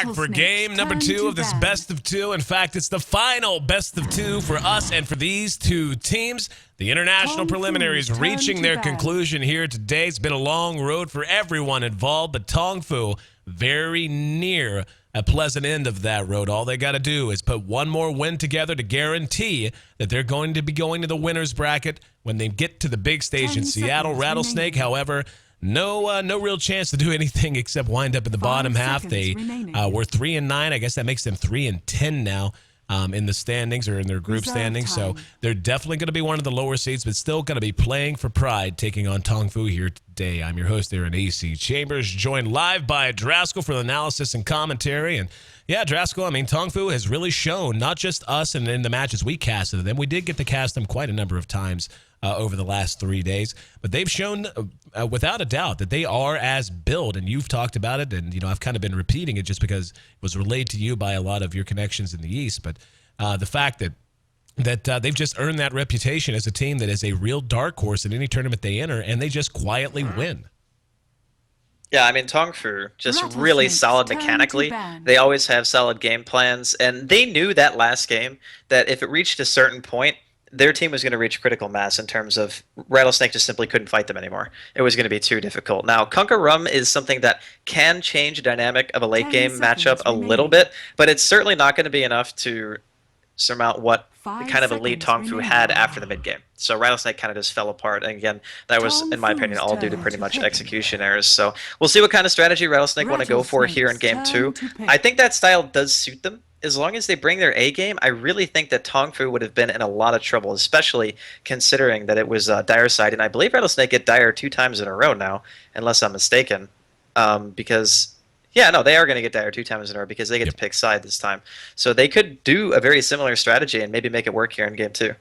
Back for game number 2 of this best of 2. In fact, it's the final best of 2 for us and for these two teams. The international preliminaries reaching their conclusion here today. It's been a long road for everyone involved, but TongFu very near a pleasant end of that road. All they got to do is put one more win together to guarantee that they're going to be going to the winner's bracket when they get to the big stage in Seattle. Rattlesnake, however, no real chance to do anything except wind up in the bottom half. They were 3-9. I guess that makes them 3-10 now in the standings or in their group standings. So they're definitely going to be one of the lower seeds, but still going to be playing for pride, taking on TongFu here today. I'm your host there in AC Chambers, joined live by Draskell for the analysis and commentary. And yeah, Draskell, I mean, TongFu has really shown, not just us and in the matches we casted them. We did get to cast them quite a number of times over the last 3 days, but they've shown without a doubt that they are as built, and you've talked about it, and I've kind of been repeating it just because it was relayed to you by a lot of your connections in the East, but the fact that they've just earned that reputation as a team that is a real dark horse in any tournament they enter, and they just quietly win. Yeah, I mean, TongFu, just really solid mechanically. They always have solid game plans, and they knew that last game that if it reached a certain point, their team was going to reach critical mass in terms of Rattlesnake just simply couldn't fight them anymore. It was going to be too difficult. Now, Kunkka Rum is something that can change the dynamic of a late game matchup a little bit, but it's certainly not going to be enough to surmount what kind of elite TongFu had after the mid game. So Rattlesnake kind of just fell apart. And again, that was, in my opinion, all due to pretty much execution errors. So we'll see what kind of strategy Rattlesnake want to go for here in game 2. I think that style does suit them. As long as they bring their A game, I really think that TongFu would have been in a lot of trouble, especially considering that it was Dire side. And I believe Rattlesnake get Dire 2 times in a row now, unless I'm mistaken. Because, yeah, no, they are going to get Dire 2 times in a row because they get to pick side this time. So they could do a very similar strategy and maybe make it work here in game 2.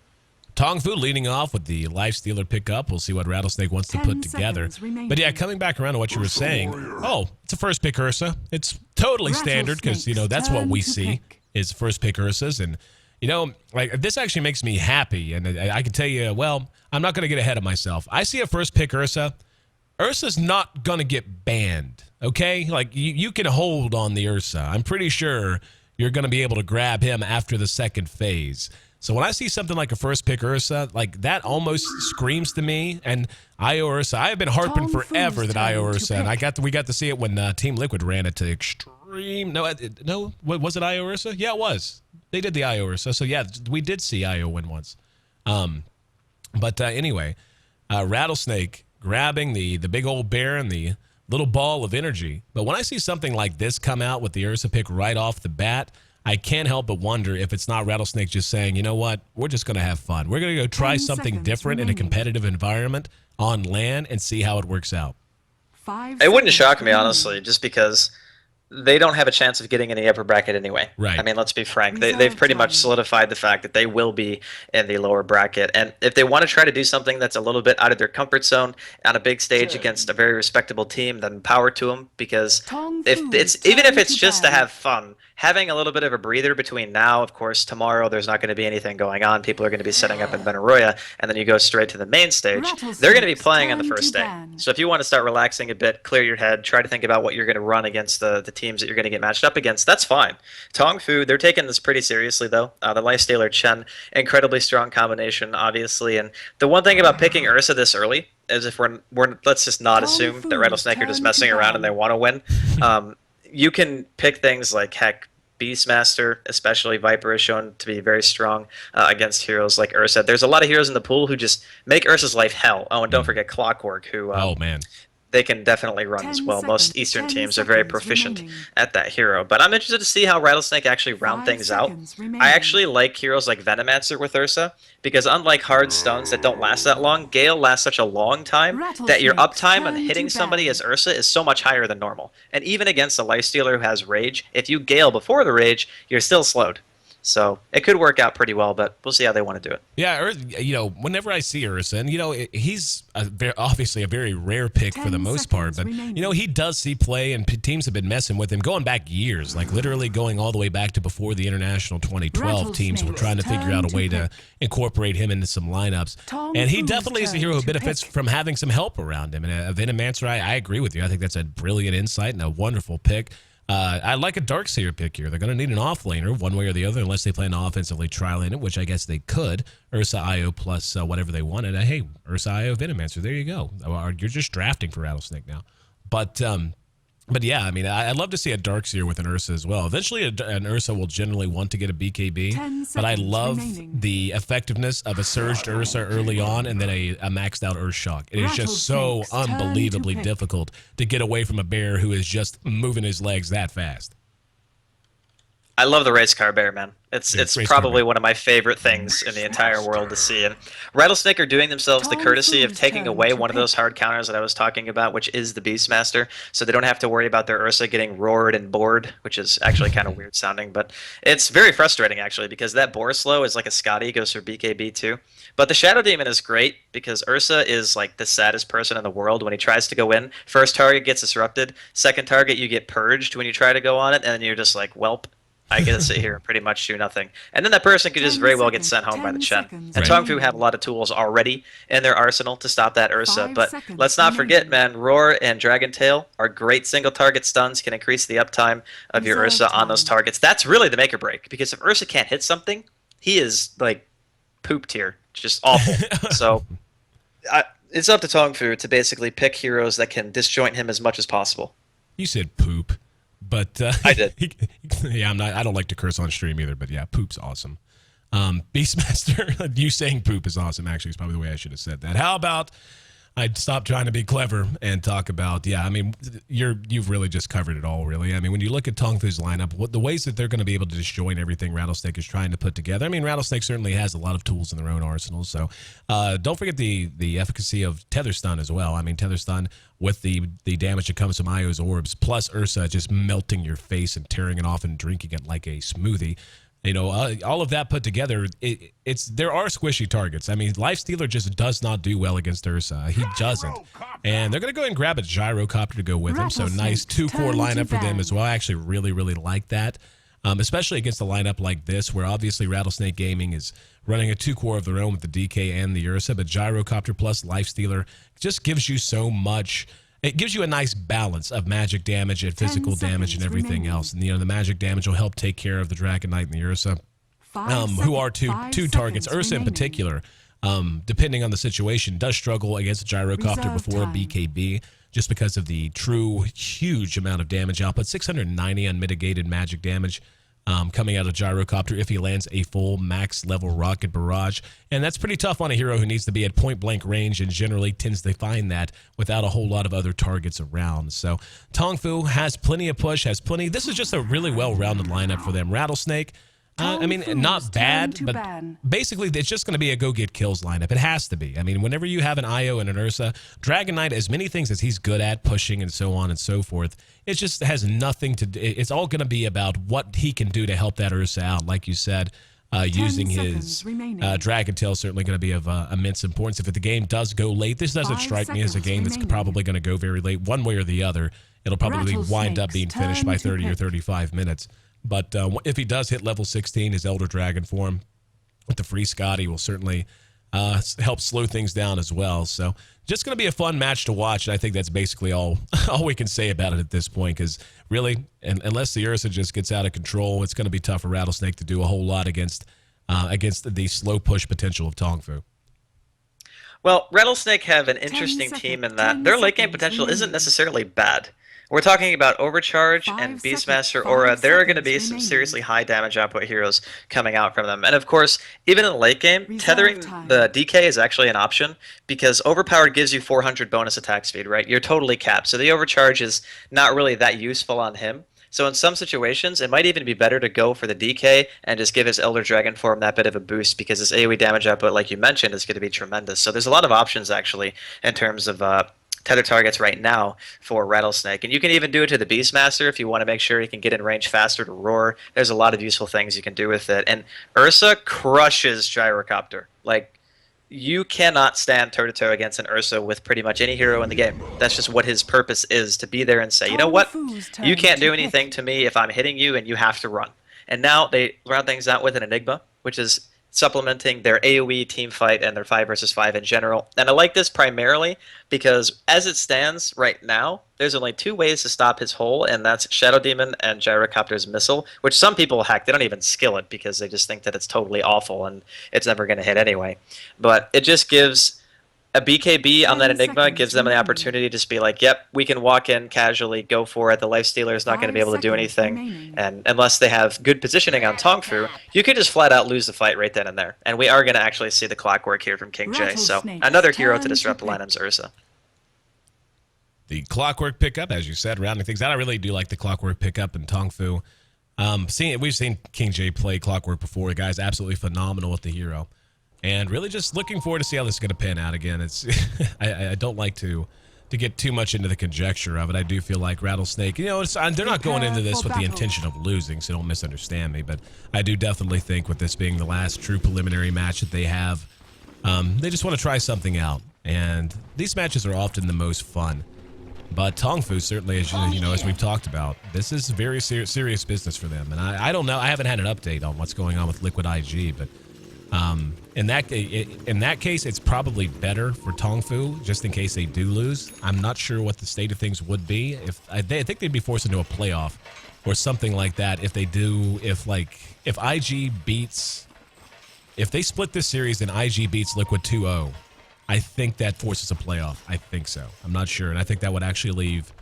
TongFu leading off with the Lifestealer pickup. We'll see what Rattlesnake wants to put together. But yeah, coming back around to what you were saying, it's a first pick Ursa. It's totally standard because, that's what we see is first pick Ursas. And, like this actually makes me happy. And I can tell you, well, I'm not going to get ahead of myself. I see a first pick Ursa. Ursa's not going to get banned, okay? Like you can hold on the Ursa. I'm pretty sure you're going to be able to grab him after the second phase. So when I see something like a first pick Ursa, like that almost screams to me. And IO Ursa, I have been harping forever that IO Ursa, and we got to see it when Team Liquid ran it to extreme. No, was it IO Ursa? Yeah, it was. They did the IO Ursa. So yeah, we did see IO win once. But anyway, Rattlesnake grabbing the big old bear and the little ball of energy. But when I see something like this come out with the Ursa pick right off the bat, I can't help but wonder if it's not Rattlesnake just saying, you know what, we're just going to have fun. We're going to go try something different in a competitive environment on LAN and see how it works out. It wouldn't shock me, honestly, just because they don't have a chance of getting in the upper bracket anyway. Right. I mean, let's be frank. They've pretty much solidified the fact that they will be in the lower bracket. And if they want to try to do something that's a little bit out of their comfort zone on a big stage against a very respectable team, then power to them. Because even if it's just to have fun, having a little bit of a breather between now, of course, tomorrow there's not going to be anything going on. People are going to be setting up in Benaroya, and then you go straight to the main stage. They're going to be playing on the first day. So if you want to start relaxing a bit, clear your head, try to think about what you're going to run against the teams that you're going to get matched up against, that's fine. TongFu, they're taking this pretty seriously, though. The Lifestealer Chen, incredibly strong combination, obviously. And the one thing about picking Ursa this early is if we're let's just not assume that Rattlesnake are just messing around and they want to win. You can pick things like, heck, Beastmaster, especially Viper, is shown to be very strong against heroes like Ursa. There's a lot of heroes in the pool who just make Ursa's life hell. Oh, and don't forget Clockwork, who they can definitely run as well. Most Eastern teams are very proficient at that hero. But I'm interested to see how Rattlesnake actually round things out. I actually like heroes like Venomancer with Ursa, because unlike hard stuns that don't last that long, Gale lasts such a long time that your uptime on hitting somebody as Ursa is so much higher than normal. And even against a Lifestealer who has Rage, if you Gale before the Rage, you're still slowed. So it could work out pretty well, but we'll see how they want to do it. Yeah, whenever I see Ursa, and he's obviously a very rare pick for the most part, but he does see play, and teams have been messing with him going back years, like literally going all the way back to before the International 2012. Teams were trying to figure out a way to incorporate him into some lineups, and he definitely is a hero who benefits from having some help around him. And a Venomancer, I agree with you. I think that's a brilliant insight and a wonderful pick. I like a Darkseer pick here. They're going to need an offlaner one way or the other unless they plan to offensively tri-lane it, which I guess they could. Ursa IO plus whatever they wanted. Hey, Ursa IO Venomancer, there you go. You're just drafting for Rattlesnake now. But yeah, I mean, I'd love to see a Darkseer with an Ursa as well. Eventually, an Ursa will generally want to get a BKB, but I love the effectiveness of a surged Ursa early on and then a maxed out Earthshock. It is just so unbelievably difficult to get away from a bear who is just moving his legs that fast. I love the race car bear, man. It's probably one of my favorite things in the entire world to see. And Rattlesnake are doing themselves the courtesy of taking away one of those hard counters that I was talking about, which is the Beastmaster, so they don't have to worry about their Ursa getting roared and bored, which is actually kind of weird sounding, but it's very frustrating actually because that Boar Slow is like a Scotty, goes for BKB too. But the Shadow Demon is great because Ursa is like the saddest person in the world when he tries to go in. First target gets disrupted, second target you get purged when you try to go on it, and then you're just like, welp. I get to sit here and pretty much do nothing. And then that person could just very well get sent home by the Chen. And TongFu have a lot of tools already in their arsenal to stop that Ursa. But let's not forget, man, Roar and Dragon Tail are great single target stuns, can increase the uptime of your Ursa on those targets. That's really the make or break. Because if Ursa can't hit something, he is like poop tier. Just awful. So it's up to TongFu to basically pick heroes that can disjoint him as much as possible. You said poop. But I did. Yeah, I don't like to curse on stream either, but yeah, poop's awesome. Beastmaster, you saying poop is awesome, actually, is probably the way I should have said that. How about I'd stop trying to be clever and talk about, yeah, I mean, you've really just covered it all, really. I mean, when you look at TongFu's lineup, the ways that they're going to be able to disjoin everything Rattlesnake is trying to put together. I mean, Rattlesnake certainly has a lot of tools in their own arsenal, so don't forget the efficacy of Tether Stun as well. I mean, Tether Stun with the damage that comes from Io's orbs, plus Ursa just melting your face and tearing it off and drinking it like a smoothie. You know, all of that put together, there are squishy targets. I mean, Lifestealer just does not do well against Ursa. He doesn't. And they're going to go and grab a Gyrocopter to go with him. So nice 2-core lineup for them as well. I actually really, really like that, especially against a lineup like this where obviously Rattlesnake Gaming is running a 2-core of their own with the DK and the Ursa. But Gyrocopter plus Lifestealer just gives you so much. It gives you a nice balance of magic damage and physical damage and everything else. And, you know, the magic damage will help take care of the Dragon Knight and the Ursa, who are two targets. Ursa in particular, depending on the situation, does struggle against a Gyrocopter before a BKB just because of the true huge amount of damage output. 690 unmitigated magic damage coming out of Gyrocopter if he lands a full max level rocket barrage. And that's pretty tough on a hero who needs to be at point blank range and generally tends to find that without a whole lot of other targets around. So TongFu has plenty of push, has plenty. This is just a really well-rounded lineup for them. Rattlesnake, I mean, not bad, but basically it's just going to be a go-get-kills lineup. It has to be. I mean, whenever you have an Io and an Ursa, Dragon Knight, as many things as he's good at, pushing and so on and so forth, it just has nothing to do. It's all going to be about what he can do to help that Ursa out, like you said. Using his Dragon Tail certainly going to be of immense importance. If the game does go late, this doesn't strike me as a game that's probably going to go very late. One way or the other, it'll probably wind up being finished by 30 or 35 minutes. But if he does hit level 16, his Elder Dragon form with the free Scotty will certainly help slow things down as well. So just going to be a fun match to watch. And I think that's basically all we can say about it at this point, because really, unless the Ursa just gets out of control, it's going to be tough for Rattlesnake to do a whole lot against the slow push potential of TongFu. Well, Rattlesnake have an interesting team in that their late game potential isn't necessarily bad. We're talking about Overcharge and Beastmaster Aura. There are going to be some seriously high damage output heroes coming out from them. And of course, even in the late game, tethering the DK is actually an option because Overpowered gives you 400 bonus attack speed, right? You're totally capped. So the Overcharge is not really that useful on him. So in some situations, it might even be better to go for the DK and just give his Elder Dragon form that bit of a boost because his AoE damage output, like you mentioned, is going to be tremendous. So there's a lot of options actually in terms of tether targets right now for Rattlesnake. And you can even do it to the Beastmaster if you want to make sure he can get in range faster to Roar. There's a lot of useful things you can do with it. And Ursa crushes Gyrocopter. Like, you cannot stand toe-to-toe against an Ursa with pretty much any hero in the game. That's just what his purpose is, to be there and say, you know what? You can't do anything to me if I'm hitting you and you have to run. And now they round things out with an Enigma, which is supplementing their AoE team fight and their 5 versus 5 in general. And I like this primarily because as it stands right now, there's only 2 ways to stop his hole, and that's Shadow Demon and Gyrocopter's Missile, which some people hack. They don't even skill it because they just think that it's totally awful and it's never going to hit anyway. But it just gives a BKB on that Enigma, gives them the opportunity to just be like, yep, we can walk in casually, go for it. The Lifestealer is not going to be able to do anything. And unless they have good positioning on TongFu, you could just flat out lose the fight right then and there. And we are going to actually see the clockwork here from King J. So another hero to disrupt Lanham's Ursa. The clockwork pickup, as you said, rounding things out. I really do like the clockwork pickup in TongFu. We've seen King J play clockwork before. The guy's absolutely phenomenal with the hero. And really just looking forward to see how this is going to pan out again. It's I don't like to get too much into the conjecture of it. I do feel like Rattlesnake, they're not going into this with the intention of losing, so don't misunderstand me. But I do definitely think with this being the last true preliminary match that they have, they just want to try something out. And these matches are often the most fun. But TongFu certainly, as we've talked about, this is very serious business for them. And I don't know. I haven't had an update on what's going on with Liquid IG, but in that case, it's probably better for TongFu, just in case they do lose. I'm not sure what the state of things would be. I think they'd be forced into a playoff or something like that if they do. If IG beats, if they split this series and IG beats Liquid 2-0, I think that forces a playoff. I think so. I'm not sure, and I think that would actually leave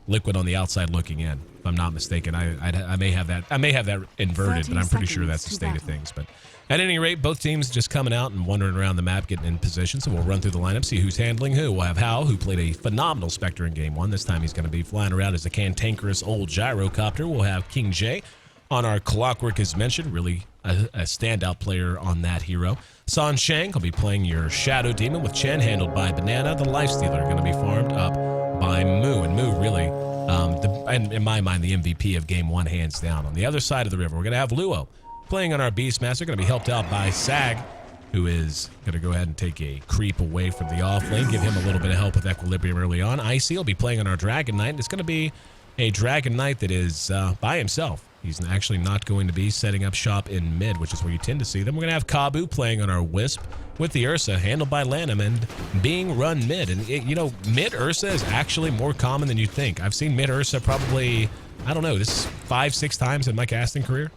Liquid on the outside looking in. If I'm not mistaken, I may have that. I may have that inverted, but I'm pretty sure that's the state of things. But at any rate, both teams just coming out and wandering around the map, getting in position. So we'll run through the lineup, see who's handling who. We'll have Hao, who played a phenomenal Spectre in Game 1. This time he's going to be flying around as a cantankerous old gyrocopter. We'll have King J on our clockwork, as mentioned. Really a standout player on that hero. San Shang will be playing your Shadow Demon with Chen, handled by Banana. The Lifestealer going to be farmed up by Moo. And Moo really, in my mind, the MVP of Game 1, hands down. On the other side of the river, we're going to have Luo playing on our Beastmaster, going to be helped out by Sag, who is going to go ahead and take a creep away from the off lane, give him a little bit of help with Equilibrium early on. Icy will be playing on our Dragon Knight, and it's going to be a Dragon Knight that is by himself. He's actually not going to be setting up shop in mid, which is where you tend to see them. We're going to have Kabu playing on our Wisp with the Ursa, handled by Lanham, and being run mid. And, mid Ursa is actually more common than you think. I've seen mid Ursa probably, I don't know, this is 5-6 times in my casting career.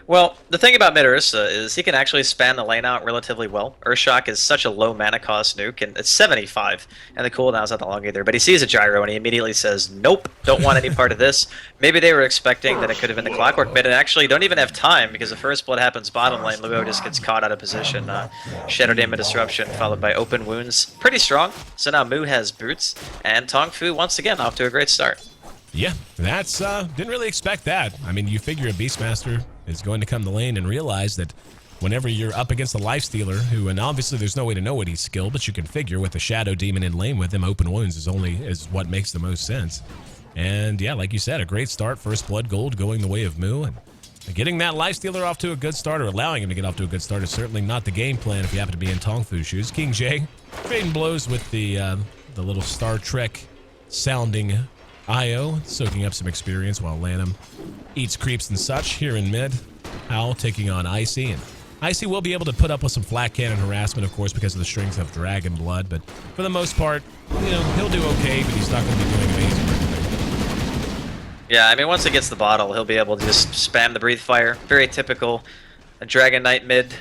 Well, the thing about mid Ursa is he can actually span the lane out relatively well. Urshock is such a low mana cost nuke, and it's 75, and the cooldown's not that long either. But he sees a gyro, and he immediately says, nope, don't want any part of this. Maybe they were expecting that it could have been the clockwork mid, and actually don't even have time, because the first blood happens bottom lane. Luo just gets caught out of position. Shadow Demon Disruption, followed by Open Wounds. Pretty strong. So now Moo has boots, and TongFu, once again, off to a great start. Yeah, that's, didn't really expect that. I mean, you figure a Beastmaster is going to come to lane and realize that whenever you're up against a Lifestealer, who, and obviously there's no way to know what he's skilled, but you can figure with a Shadow Demon in lane with him, Open Wounds is what makes the most sense. And yeah, like you said, a great start, first blood gold going the way of Moo, and getting that Lifestealer off to a good start, or allowing him to get off to a good start, is certainly not the game plan if you happen to be in TongFu shoes. King J trading blows with the little Star Trek sounding IO, soaking up some experience while Lanham eats creeps and such here in mid. Hal taking on Icy, and Icy will be able to put up with some flat cannon harassment, of course, because of the strings of Dragon Blood, but for the most part, he'll do okay, but he's not going to be doing amazing or anything. Yeah, I mean, once he gets the bottle, he'll be able to just spam the Breathe Fire. Very typical. A Dragon Knight mid.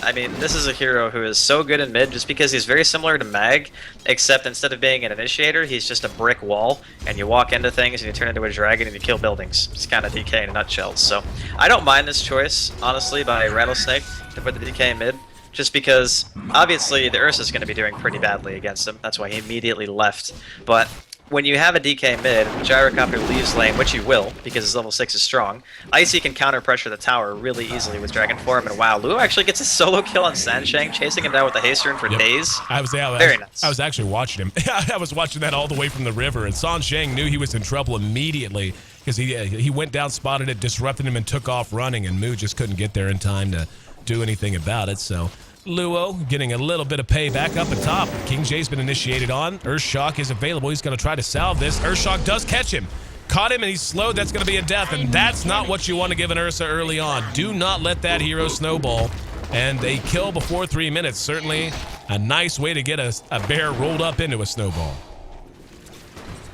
I mean, this is a hero who is so good in mid just because he's very similar to Mag, except instead of being an initiator, he's just a brick wall, and you walk into things and you turn into a dragon and you kill buildings. It's kind of DK in a nutshell. So I don't mind this choice, honestly, by Rattlesnake to put the DK mid, just because obviously the Ursa is going to be doing pretty badly against him. That's why he immediately left. But when you have a DK mid, Gyrocopter leaves lane, which he will, because his level 6 is strong, Icy can counter pressure the tower really easily with Dragon Form, and wow, Luo actually gets a solo kill on Sanshang, chasing him down with the haste rune for days. Very nice. I was actually watching him. I was watching that all the way from the river, and Sanshang knew he was in trouble immediately, because he went down, spotted it, disrupted him, and took off running, and Moo just couldn't get there in time to do anything about it, so Luo getting a little bit of payback up at top. King J's been initiated on. Urshock is available. He's going to try to salve this. Urshock does catch him. caught him and he's slowed, that's going to be a death, and that's not what you want to give an Ursa early on. Do not let that hero snowball. And a kill before 3 minutes, certainly a nice way to get a bear rolled up into a snowball.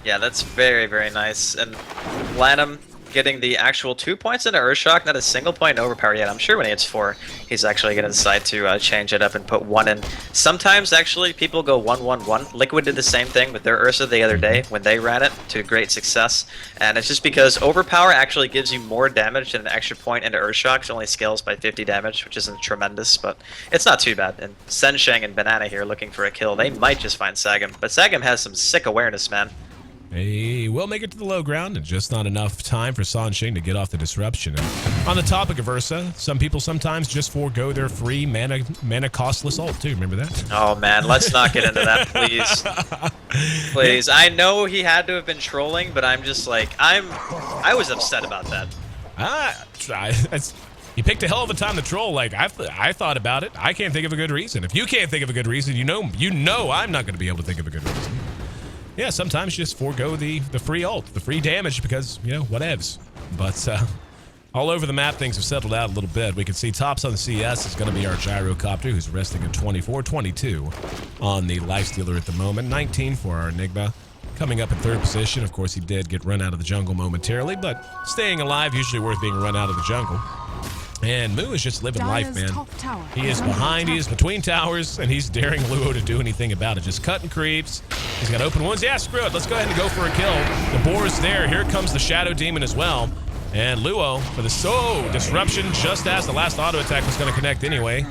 Yeah, that's very, very nice. And Lanham getting the actual 2 points into Earthshock, not a single point in overpower yet. I'm sure when he hits 4, he's actually going to decide to change it up and put 1 in. Sometimes, actually, people go 1-1-1. Liquid did the same thing with their Ursa the other day when they ran it to great success. And it's just because overpower actually gives you more damage than an extra point into Earthshock. It only scales by 50 damage, which isn't tremendous, but it's not too bad. And Sensheng and Banana here looking for a kill. They might just find Sagam, but Sagam has some sick awareness, man. He will make it to the low ground, and just not enough time for Sansheng to get off the disruption. And on the topic of Ursa, some people sometimes just forego their free mana costless ult too. Remember that? Oh man, let's not get into that, please. Please. I know he had to have been trolling, but I'm just like, I was upset about that. You picked a hell of a time to troll. Like I thought about it. I can't think of a good reason. If you can't think of a good reason, you know I'm not going to be able to think of a good reason. Yeah, sometimes you just forego the free ult, the free damage, because, you know, whatevs. But all over the map, things have settled out a little bit. We can see tops on the CS is going to be our Gyrocopter, who's resting at 24, 22 on the Lifestealer at the moment, 19 for our Enigma. Coming up in third position, of course, he did get run out of the jungle momentarily, but staying alive, usually worth being run out of the jungle. And Moo is just living life, man. He is behind, he is between towers, and he's daring Luo to do anything about it. Just cutting creeps. He's got open wounds. Yeah, screw it. Let's go ahead and go for a kill. The boar is there. Here comes the Shadow Demon as well. And Luo for the disruption just as the last auto attack was going to connect anyway.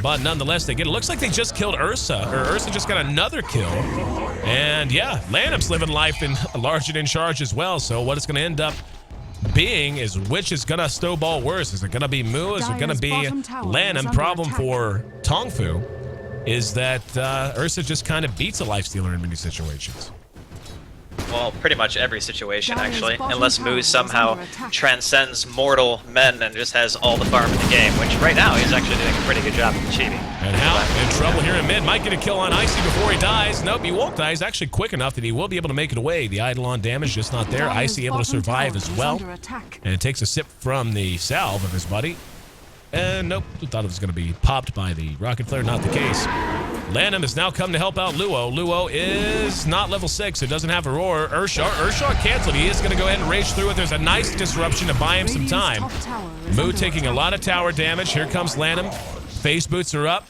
But nonetheless, they get it. Looks like they just killed Ursa, or Ursa just got another kill. And yeah, Lanham's living life in large and in charge as well. So what it's going to end up being is which is gonna snowball worse. Is it gonna be Moo? Is it gonna be Lanham? Problem for TongFu is that Ursa just kind of beats a Lifestealer in many situations. Well, pretty much every situation, actually, unless Moo somehow transcends mortal men and just has all the farm in the game, which right now he's actually doing a pretty good job of achieving. And Hal in trouble here in mid. Might get a kill on Icy before he dies. Nope, he won't die. He's actually quick enough that he will be able to make it away. The Eidolon damage just not there. Icy able to survive as well. And it takes a sip from the salve of his buddy. And nope, thought it was going to be popped by the rocket flare. Not the case. Lanham has now come to help out Luo. Luo is not level 6, so doesn't have Aurora. Urshar canceled. He is going to go ahead and rage through it. There's a nice disruption to buy him some time. Moo taking a lot of tower damage. Here comes Lanham. Phase boots are up.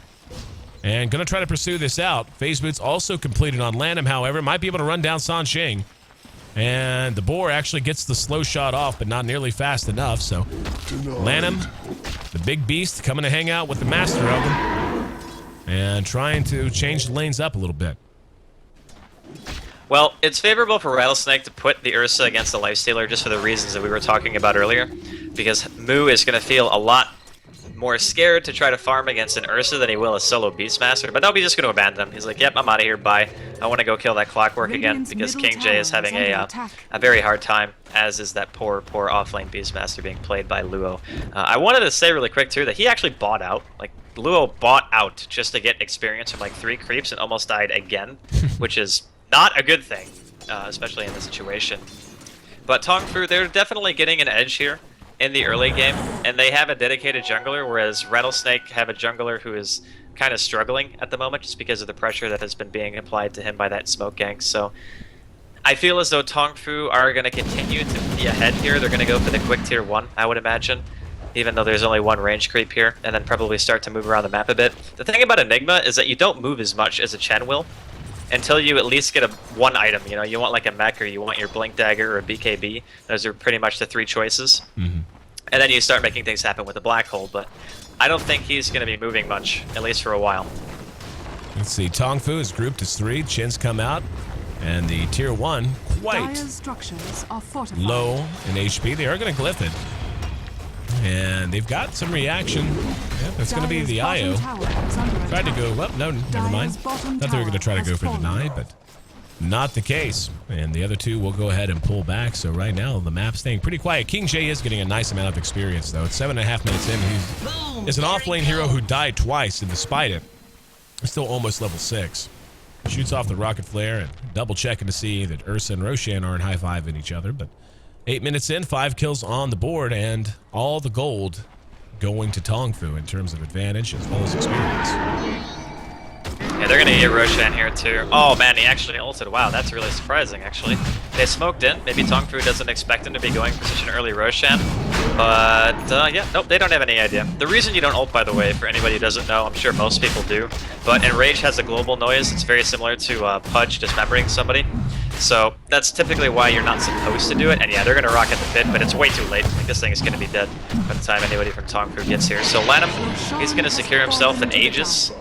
And going to try to pursue this out. Phase boots also completed on Lanham, however. Might be able to run down Sansheng. And the boar actually gets the slow shot off, but not nearly fast enough. So Lanham, the big beast, coming to hang out with the master of them. And trying to change the lanes up a little bit. Well, it's favorable for Rattlesnake to put the Ursa against the Lifestealer just for the reasons that we were talking about earlier. Because Moo is going to feel a lot more scared to try to farm against an Ursa than he will a solo Beastmaster. But no, he's just going to abandon him. He's like, yep, I'm out of here, bye. I want to go kill that Clockwork again, because King J is having a very hard time, as is that poor offlane Beastmaster being played by Luo. I wanted to say really quick, too, that he actually bought out. Like, Luo bought out just to get experience from like 3 creeps and almost died again, which is not a good thing, especially in this situation. But TongFu, they're definitely getting an edge here in the early game, and they have a dedicated jungler, whereas Rattlesnake have a jungler who is kind of struggling at the moment just because of the pressure that has been being applied to him by that smoke gank. So I feel as though TongFu are going to continue to be ahead here. They're going to go for the quick tier 1, I would imagine, even though there's only 1 range creep here, and then probably start to move around the map a bit. The thing about Enigma is that you don't move as much as a Chen will until you at least get one item. You know, you want like a mech, or you want your Blink Dagger or a BKB. Those are pretty much the 3 choices. And then you start making things happen with a Black Hole, but I don't think he's going to be moving much, at least for a while. Let's see, TongFu is grouped as 3. Chin's come out, and the tier 1 quite low in HP. They are going to glyph it. And they've got some reaction. Yep, that's going to be the IO. Tried to go, well, no, never mind. Thought they were going to try to go for deny, but not the case. And the other 2 will go ahead and pull back. So right now, the map's staying pretty quiet. King J is getting a nice amount of experience, though. It's 7.5 minutes in. He's an off-lane hero who died twice, and despite it, he's still almost level 6. Shoots off the rocket flare and double checking to see that Ursa and Roshan aren't high-fiving each other, but 8 minutes in, 5 kills on the board, and all the gold going to TongFu in terms of advantage as well as experience. Yeah, they're gonna get Roshan here too. Oh man, he actually ulted. Wow, that's really surprising actually. They smoked in. Maybe TongFu doesn't expect him to be going for such an early Roshan. But yeah, nope, they don't have any idea. The reason you don't ult, by the way, for anybody who doesn't know, I'm sure most people do, but Enrage has a global noise. It's very similar to Pudge dismembering somebody. So that's typically why you're not supposed to do it. And yeah, they're gonna rocket the pit, but it's way too late. Like, this thing is gonna be dead by the time anybody from TongFu gets here. So Lanham, he's gonna secure himself an Aegis.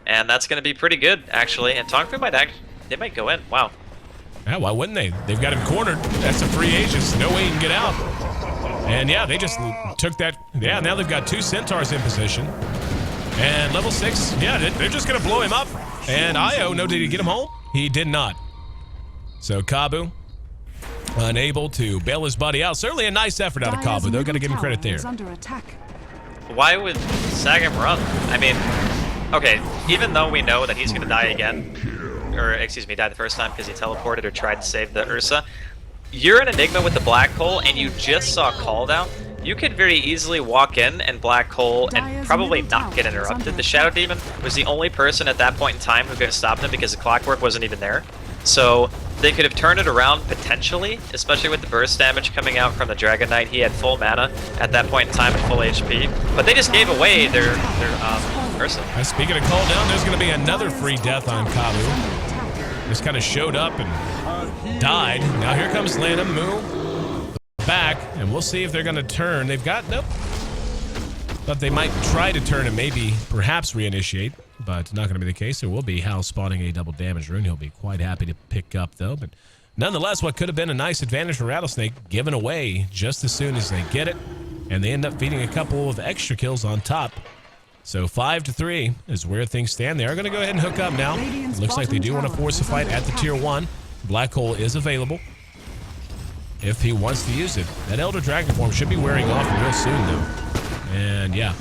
And that's going to be pretty good, actually. And TongFu might go in. Wow. Yeah, why wouldn't they? They've got him cornered. That's a free Aegis. No way he can get out. And yeah, they just took that. Yeah, now they've got 2 Centaurs in position. And level 6, yeah, they're just going to blow him up. And Io, no, did he get him home? He did not. So Kabu, unable to bail his buddy out. Certainly a nice effort out of Kabu, though. Got to give him credit there. Why would Sagam run? I mean... Okay, even though we know that he's going to die again, or excuse me, die the first time because he teleported or tried to save the Ursa, you're an Enigma with the Black Hole and you just saw Call Down, you could very easily walk in and Black Hole and probably not get interrupted. The Shadow Demon was the only person at that point in time who could have stopped him because the Clockwork wasn't even there. So they could have turned it around potentially, especially with the burst damage coming out from the Dragon Knight. He had full mana at that point in time and full HP, but they just gave away their Ursa. Speaking of Call Down, there's going to be another free death on Kabu. Just kind of showed up and died. Now here comes Lanham, Moo back, and we'll see if they're going to turn. They've got, nope. But they might try to turn and maybe, perhaps reinitiate, but not going to be the case. There will be Hal spawning a double damage rune. He'll be quite happy to pick up, though. But nonetheless, what could have been a nice advantage for Rattlesnake given away just as soon as they get it, and they end up feeding a couple of extra kills on top. So 5-3 is where things stand. They are going to go ahead and hook up now. Looks like they do want to force a fight at the tier 1. Black Hole is available if he wants to use it. That Elder Dragon form should be wearing off real soon, though. And yeah,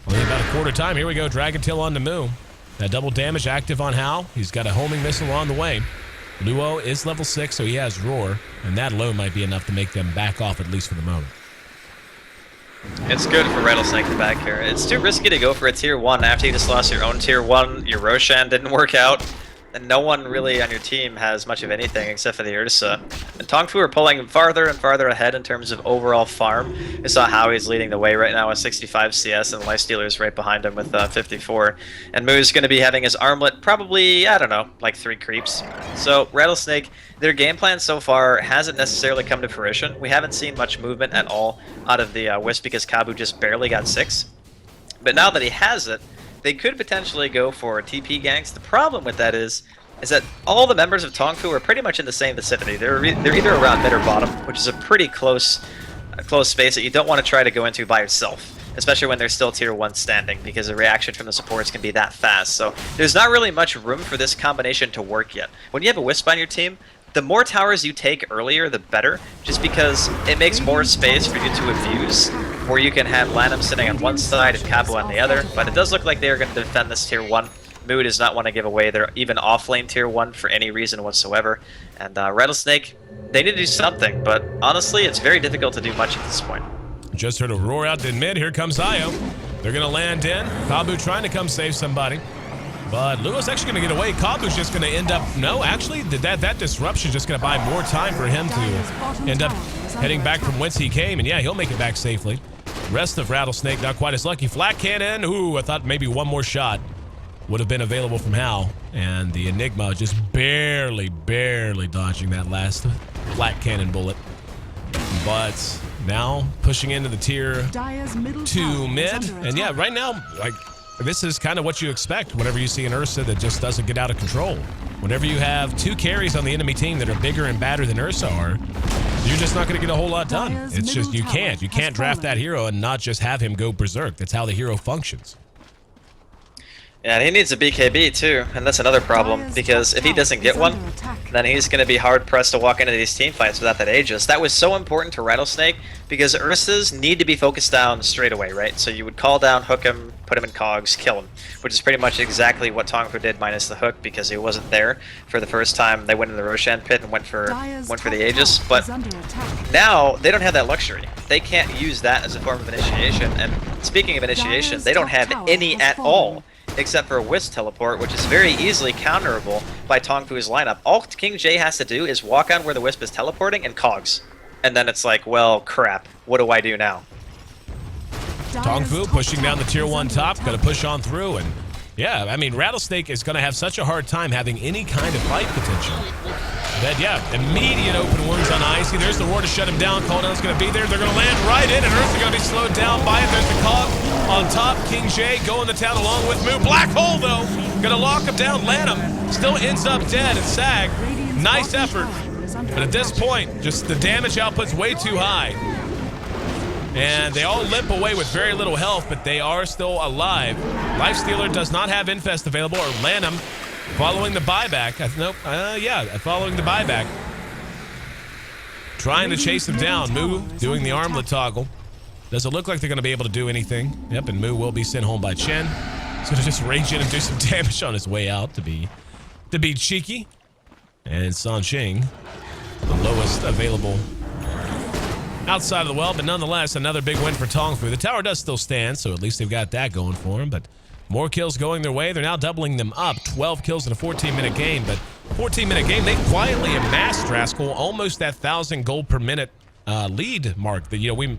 only about a quarter time. Here we go. Dragon Tail on the Moo. That double damage active on Hal. He's got a homing missile on the way. Luo is level 6, so he has Roar, and that alone might be enough to make them back off, at least for the moment. It's good for Rattlesnake to back here. It's too risky to go for a tier 1 after you just lost your own tier 1. Your Roshan didn't work out. And no one really on your team has much of anything except for the Ursa. And TongFu are pulling farther and farther ahead in terms of overall farm. We saw Howie's leading the way right now with 65 CS, and Lifestealer's right behind him with 54. And Moo's going to be having his armlet probably, I don't know, like 3 creeps. So Rattlesnake, their game plan so far hasn't necessarily come to fruition. We haven't seen much movement at all out of the Wisp because Kabu just barely got 6. But now that he has it, they could potentially go for TP ganks. The problem with that is that all the members of TongFu are pretty much in the same vicinity. They're either around mid or bottom, which is a pretty close space that you don't want to try to go into by yourself, especially when they're still tier 1 standing, because the reaction from the supports can be that fast. So there's not really much room for this combination to work yet. When you have a Wisp on your team, the more towers you take earlier, the better, just because it makes more space for you to abuse, where you can have Lanham sitting on one side and Kabu on the other. But it does look like they are going to defend this tier 1. Moo does not want to give away their even off-lane tier 1 for any reason whatsoever. And Rattlesnake, they need to do something, but honestly, it's very difficult to do much at this point. Just heard a roar out in mid. Here comes Io. They're going to land in. Kabu trying to come save somebody. But Luo's actually going to get away. Kabu's just going to end up... No, actually, that disruption is just going to buy more time for him to end up heading back from whence he came. And yeah, he'll make it back safely. Rest of Rattlesnake not quite as lucky. Flat cannon. Ooh, I thought maybe one more shot would have been available from Hal. And the Enigma just barely dodging that last flat cannon bullet. But now pushing into the tier 2 mid. And yeah, right now, like... This is kind of what you expect whenever you see an Ursa that just doesn't get out of control. Whenever you have 2 carries on the enemy team that are bigger and badder than Ursa are, you're just not going to get a whole lot done. It's just, you can't draft that hero and not just have him go berserk. That's how the hero functions. Yeah, and he needs a BKB too, and that's another problem, because if he doesn't get one, then he's going to be hard-pressed to walk into these team fights without that Aegis. That was so important to Rattlesnake, because Ursas need to be focused down straight away, right? So you would call down, hook him, put him in cogs, kill him, which is pretty much exactly what TongFu did minus the hook, because he wasn't there for the first time. They went in the Roshan pit and went for the Aegis, but now they don't have that luxury. They can't use that as a form of initiation, and speaking of initiation, they don't have any at all, except for a Wisp teleport, which is very easily counterable by TongFu's lineup. All King J has to do is walk on where the Wisp is teleporting and cogs. And then it's like, well, crap, what do I do now? TongFu pushing down the tier 1 top, gonna push on through, and yeah, I mean, Rattlesnake is gonna have such a hard time having any kind of fight potential. But yeah, immediate open wounds on Icy. There's the ward to shut him down. Cooldown's gonna be there. They're gonna land right in, and Earth's gonna be slowed down by it. There's the cog on top. King J going to town along with Moo. Black Hole though, gonna lock him down. Land him, still ends up dead. And Sag, nice effort, but at this point, just the damage output's way too high. And they all limp away with very little health, but they are still alive. Lifestealer does not have Infest available, or Lanham following the buyback. Following the buyback. Trying to chase him down. Moo doing the armlet toggle. Does it look like they're going to be able to do anything? Yep, and Moo will be sent home by Chen. He's going to just rage in and do some damage on his way out to be cheeky. And Sansheng, the lowest available outside of the well, but nonetheless, another big win for TongFu. The tower does still stand, so at least they've got that going for them, but more kills going their way. They're now doubling them up. 12 kills in a 14-minute game, but 14-minute game, they quietly amassed Rascal almost that 1,000 gold per minute lead mark that, you know,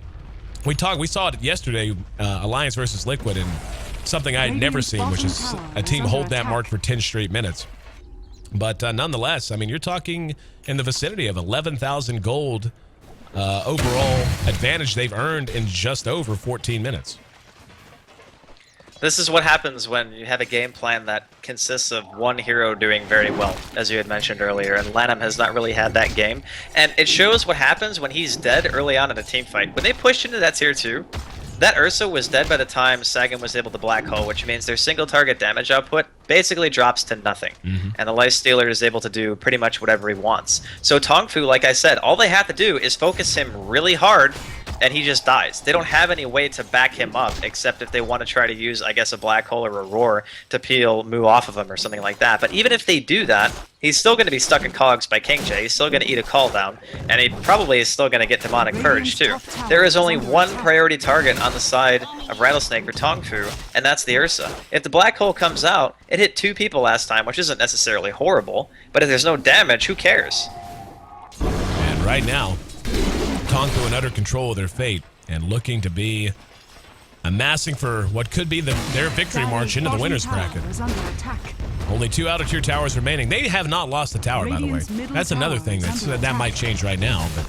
we saw it yesterday, Alliance versus Liquid, and something I had never seen, which is a team hold that mark for 10 straight minutes. But nonetheless, I mean, you're talking in the vicinity of 11,000 gold overall advantage they've earned in just over 14 minutes. This is what happens when you have a game plan that consists of one hero doing very well, as you had mentioned earlier, and Lanham has not really had that game. And it shows what happens when he's dead early on in a team fight. When they pushed into that tier 2, that Ursa was dead by the time Sagan was able to black hole, which means their single target damage output basically drops to nothing. And the Lifestealer is able to do pretty much whatever he wants. So TongFu, like I said, all they have to do is focus him really hard, and he just dies. They don't have any way to back him up, except if they want to try to use, I guess, a black hole or a roar to peel Moo off of him or something like that. But even if they do that, he's still going to be stuck in cogs by King J. He's still going to eat a call down, and he probably is still going to get Demonic Purge too. There is only one priority target on the side of Rattlesnake for TongFu, and that's the Ursa. If the black hole comes out, it hit 2 people last time, which isn't necessarily horrible, but if there's no damage, who cares? And right now, TongFu in utter control of their fate and looking to be amassing for what could be their victory march into the winner's bracket. Only 2 outer tier towers remaining. They have not lost the tower, by the way. That's another thing that might change right now. But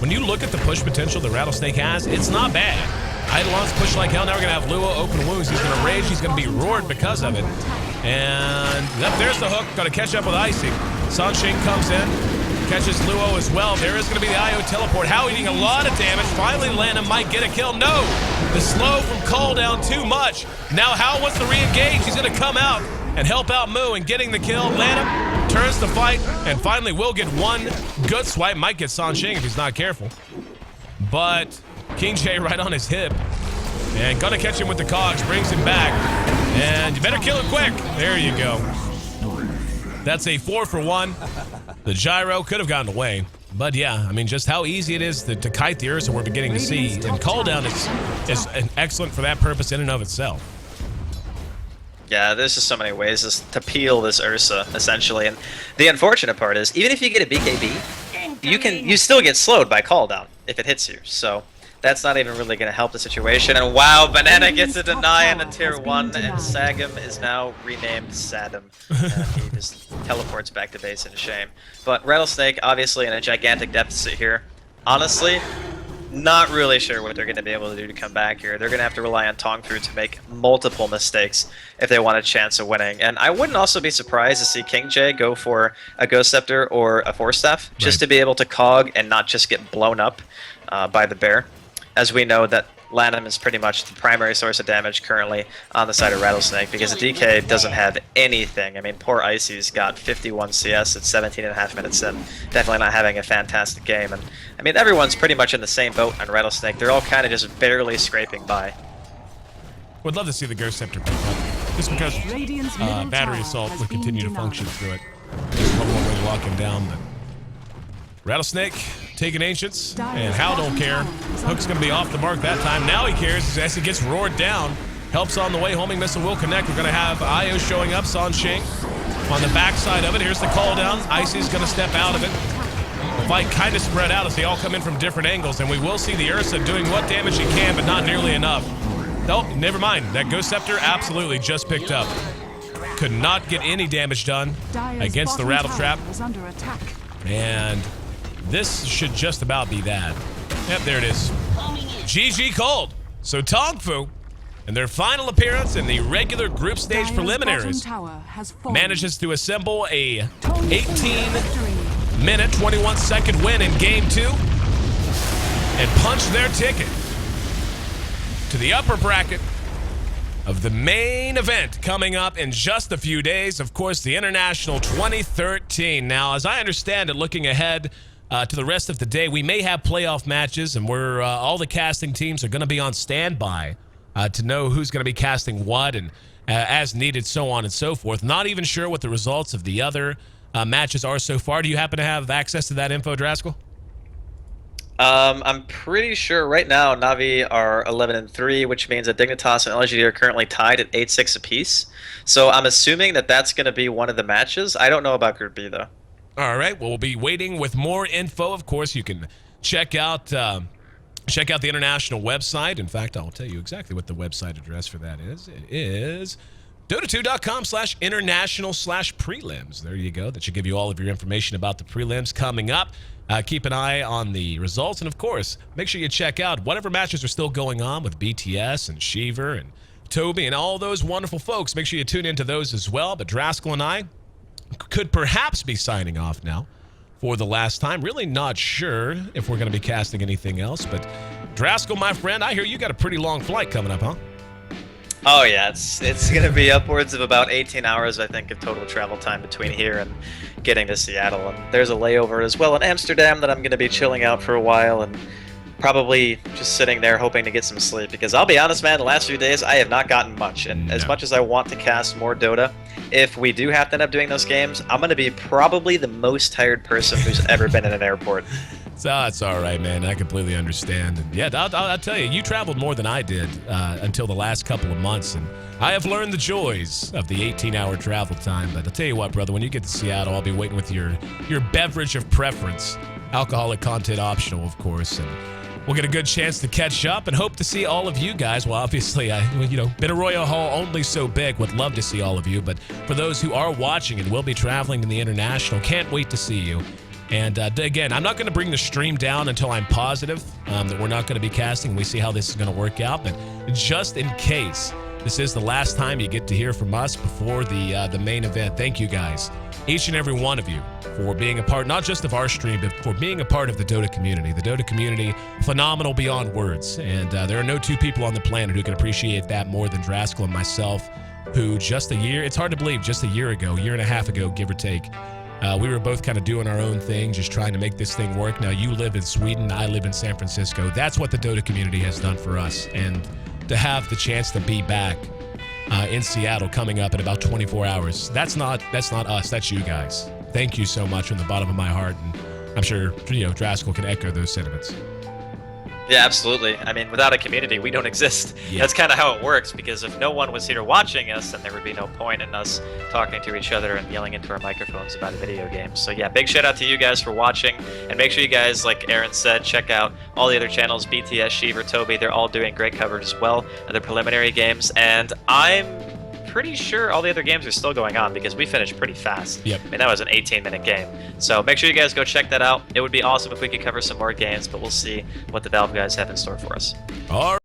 when you look at the push potential that Rattlesnake has, it's not bad. Eidolon's push like hell. Now we're going to have Luo open wounds. He's going to rage. He's going to be roared because of it. And yep, there's the hook. Going to catch up with Icy. Sansheng comes in. Catches Luo as well. There is going to be the IO teleport. How eating a lot of damage. Finally, Lanham might get a kill. No! The slow from call down too much. Now How wants to re-engage. He's going to come out and help out Moo in getting the kill. Lanham turns the fight and finally will get one good swipe. Might get Sansheng if he's not careful. But King J right on his hip. And gonna catch him with the cogs. Brings him back. And you better kill him quick. There you go. That's a 4 for 1. The gyro could have gotten away. But yeah, I mean, just how easy it is to kite the Ursa we're beginning to see. And call down is excellent for that purpose in and of itself. Yeah, there's just so many ways to peel this Ursa, essentially. And the unfortunate part is, even if you get a BKB, you still get slowed by call down if it hits you. So that's not even really going to help the situation. And wow, Banana gets a deny in a tier 1, and Sagam is now renamed Sadam. He just teleports back to base in shame. But Rattlesnake, obviously in a gigantic deficit here. Honestly, not really sure what they're going to be able to do to come back here. They're going to have to rely on TongFu to make multiple mistakes if they want a chance of winning. And I wouldn't also be surprised to see King J go for a Ghost Scepter or a Force Staff, just to be able to cog and not just get blown up by the bear. As we know that Lanham is pretty much the primary source of damage currently on the side of Rattlesnake because the DK doesn't have anything. I mean, poor Icy's got 51 CS at 17.5 minutes in. Definitely not having a fantastic game. And I mean, everyone's pretty much in the same boat on Rattlesnake. They're all kind of just barely scraping by. Would love to see the Ghost Scepter pick up, just because Battery Assault would continue to function through it. There's one more way to lock him down, but Rattlesnake taking Ancients, and Hal don't care. Hook's going to be off the mark that time. Now he cares as he gets roared down. Helps on the way. Homing missile will connect. We're going to have Io showing up. San Shing on the backside of it. Here's the call down. Icy's going to step out of it. The fight kind of spread out as they all come in from different angles, and we will see the Ursa doing what damage he can, but not nearly enough. Oh, never mind. That Ghost Scepter absolutely just picked up. Could not get any damage done against the Rattle Trap. And this should just about be that. Yep, there it is. GG cold. So TongFu, in their final appearance in the regular group stage preliminaries, manages to assemble a 18-minute, 21-second win in Game 2 and punch their ticket to the upper bracket of the main event coming up in just a few days. Of course, the International 2013. Now, as I understand it, looking ahead to the rest of the day, we may have playoff matches, and we're all the casting teams are going to be on standby to know who's going to be casting what and as needed, so on and so forth. Not even sure what the results of the other matches are so far. Do you happen to have access to that info, Draskell? I'm pretty sure right now Na'Vi are 11-3, which means that Dignitas and LGD are currently tied at 8-6 apiece. So I'm assuming that that's going to be one of the matches. I don't know about Group B, though. All right, well, we'll be waiting with more info. Of course, you can check out the international website. In fact, I'll tell you exactly what the website address for that is. It is Dota2.com/international/prelims. There you go. That should give you all of your information about the prelims coming up. Keep an eye on the results. And, of course, make sure you check out whatever matches are still going on with BTS and Shiver and Toby and all those wonderful folks. Make sure you tune into those as well. But Draskell and I could perhaps be signing off now for the last time. Really not sure if we're going to be casting anything else. But, Draskell, my friend, I hear you got a pretty long flight coming up, huh? Oh yeah, it's going to be upwards of about 18 hours, I think, of total travel time between here and getting to Seattle. And there's a layover as well in Amsterdam that I'm going to be chilling out for a while and probably just sitting there hoping to get some sleep. Because I'll be honest, man, the last few days I have not gotten much. And as much as I want to cast more Dota, if we do have to end up doing those games, I'm going to be probably the most tired person who's ever been in an airport. So it's all right, man. I completely understand. And yeah, I'll tell you, you traveled more than I did until the last couple of months, and I have learned the joys of the 18-hour travel time. But I'll tell you what, brother, when you get to Seattle, I'll be waiting with your beverage of preference, alcoholic content optional, of course, and we'll get a good chance to catch up and hope to see all of you guys. Well, obviously, Battle Royale Hall only so big. Would love to see all of you, but for those who are watching and will be traveling to the International, can't wait to see you. And again, I'm not going to bring the stream down until I'm positive that we're not going to be casting. We see how this is going to work out. But just in case this is the last time you get to hear from us before the main event, thank you guys, each and every one of you, for being a part, not just of our stream, but for being a part of the Dota community. The Dota community, phenomenal beyond words. And there are no two people on the planet who can appreciate that more than Draskell and myself, who just a year, it's hard to believe, just a year and a half ago, give or take, we were both kind of doing our own thing, just trying to make this thing work. Now, you live in Sweden, I live in San Francisco. That's what the Dota community has done for us. And to have the chance to be back in Seattle coming up in about 24 hours, that's not us, that's you guys. Thank you so much from the bottom of my heart, and I'm sure, Draskell can echo those sentiments. Yeah, absolutely. I mean, without a community, we don't exist. Yeah. That's kind of how it works, because if no one was here watching us, then there would be no point in us talking to each other and yelling into our microphones about a video game. So yeah, big shout out to you guys for watching, and make sure you guys, like Aaron said, check out all the other channels, BTS, Shiver, Toby. They're all doing great coverage as well of the preliminary games, and I'm pretty sure all the other games are still going on because we finished pretty fast. Yep. I mean, that was an 18-minute game. So make sure you guys go check that out. It would be awesome if we could cover some more games, but we'll see what the Valve guys have in store for us. All right.